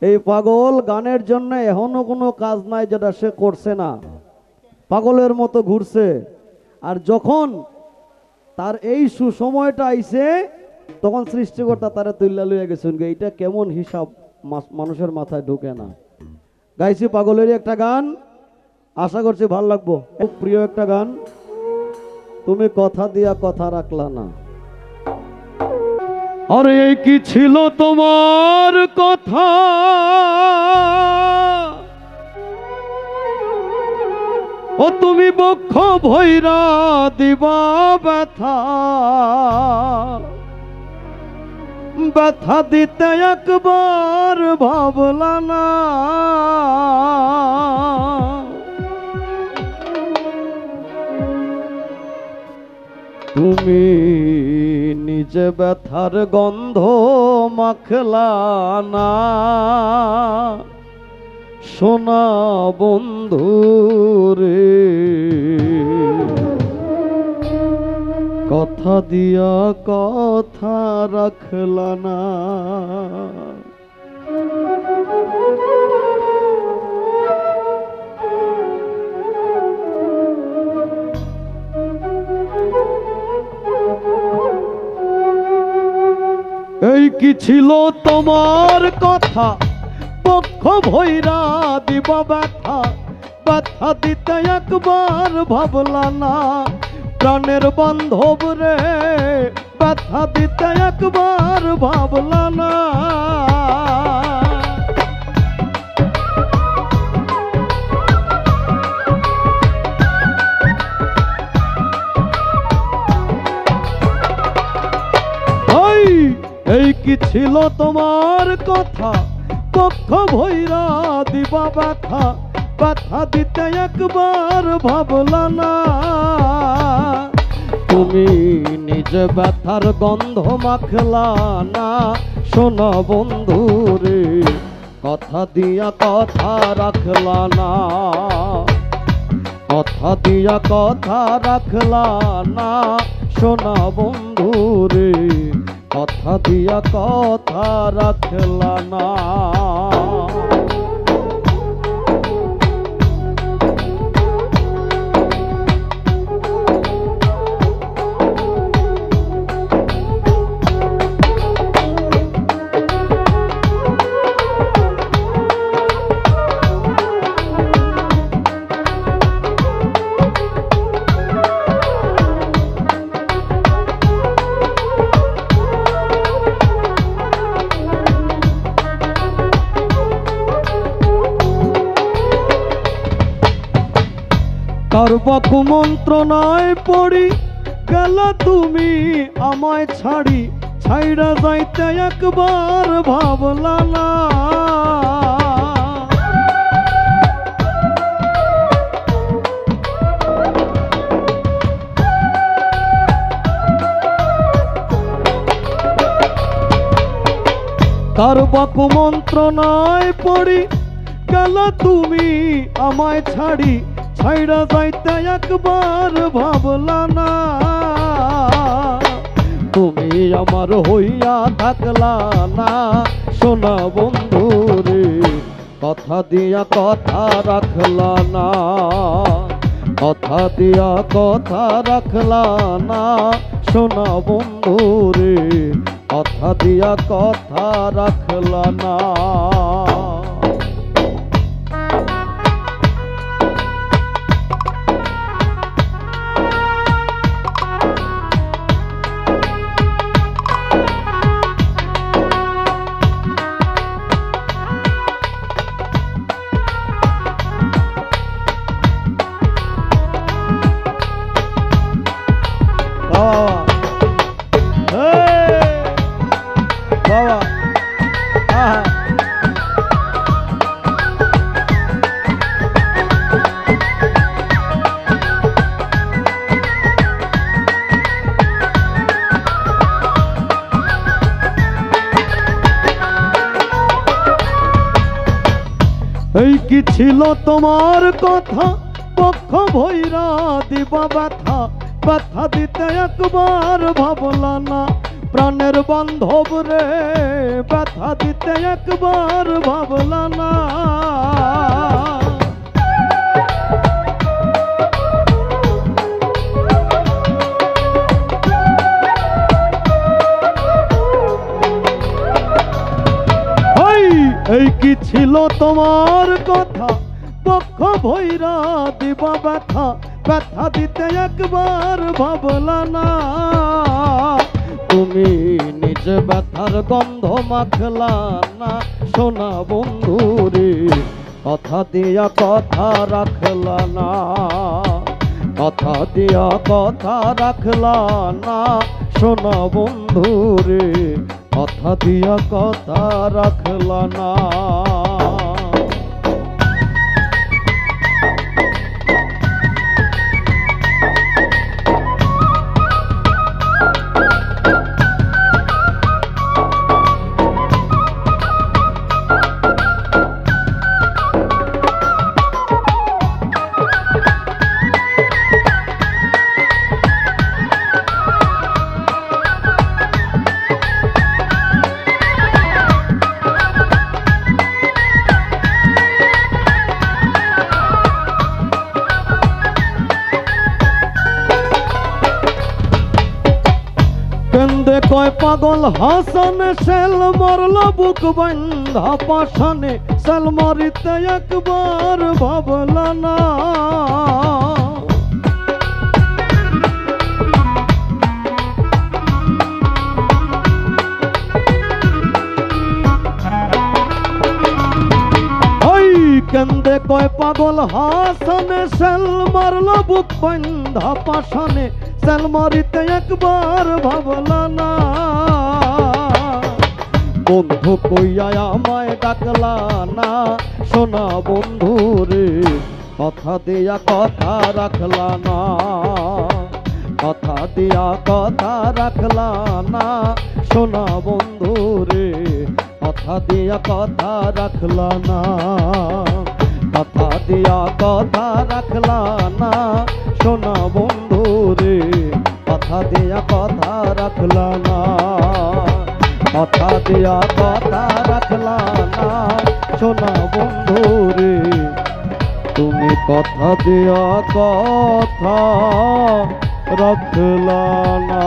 এই পাগল গানের জন্য এখনো কোনো কাজ নাই যেটা সে করছে না, পাগলের মতো ঘুরছে। আর যখন তার এই সুসময়টা আইছে তখন সৃষ্টিকর্তা তারা তুল্লা লইয়া গেছেন। এইটা কেমন হিসাব মানুষের মাথায় ঢুকে না। গাইছি পাগলেরই একটা গান, আশা করছি ভালো লাগবো। খুব প্রিয় একটা গান, তুমি কথা দিয়া কথা রাখলা না। আরে এই কি ছিল তোমার কথা, ও তুমি বক্ষ ভৈরা দিবা ব্যথা, ব্যথা দিতে একবার ভাবলা না। তুমি নিজে ব্যথার গন্ধ মাখলা না, সোনা বন্ধু রে, কথা দিয়া কথা রাখলা না। এই কি ছিল তোমার কথা, পক্ষ ভৈরা দিবা ব্যথা, ব্যথা দিতে একবার ভাবলা না। প্রাণের বান্ধব রে, ব্যথা দিতে একবার ভাবলা না। এই কি ছিল তোমার কথা, পক্ষ ভৈরা দিবা ব্যথা, ব্যথা দিতে একবার ভাবলা না। তুমি নিজে ব্যথার গন্ধ মাখলা না, শোনা বন্ধু রে, কথা দিয়া কথা রাখলা না। কথা দিয়া কথা রাখলা না, শোনা বন্ধু রে, কথা দিয়া কথা রাখলা না। কার বা কুমন্ত্রণায় পড়ি গেলা তুমি আমায় ছাড়ি, ছাইড়া যাইতে একবার ভাবলা না। কার বা কুমন্ত্রণায় পড়ি গেলা তুমি আমায় ছাড়ি, ছাইড়া যাইতে একবার ভাবলা না। তুমি আমার হইয়া থাকলা না, সোনা বন্ধু রে, কথা দিয়া কথা রাখলা না। কথা দিয়া কথা রাখলা না, সোনা বন্ধু রে, কথা দিয়া কথা রাখলা না। এই কি ছিল তোমার কথা, পক্ষ ভৈরা দিবা ব্যথা, ব্যথা দিতে একবার ভাবলা না। প্রাণের বান্ধব রে ব্যথা দিতে একবার ভাবলা না। এই কি ছিল তোমার কথা, পক্ষ ভৈরা দিবা ব্যথা, ব্যথা দিতে একবার ভাবলা না। তুমি নিজ ব্যথার গন্ধ মাখলা না, সোনা বন্ধুরে কথা দিয়া কথা রাখলা না, কথা দিয়া কথা রাখলা না, সোনা বন্ধুরে কথা দিয়া কথা রাখলা না। কেন্দে কয় পাগল হাসান সেল মরল বুক বন্ধা পাশানে, সেল মরিতে একবার ভাবলা না। কেন্দে কয় পাগল হাসানে সেল মরল বুক বন্ধা পাশানে, সেল মরিতে একবার ভাবলা না। বন্ধু কইয়া আমায় ডাকলা না, সোনা বন্ধু রে কথা দিয়া কথা রাখলা না, কথা দিয়া কথা রাখলা না, সোনা বন্ধু রে কথা দিয়া কথা রাখলা না, কথা দিয়া কথা রাখলা না, সোনা বন্ধু রে কথা দিয়া কথা রাখলা না, কথা দিয়া কথা রাখলা না, সোনা বন্ধু রে তুমি কথা দিয়া কথা রাখলা না।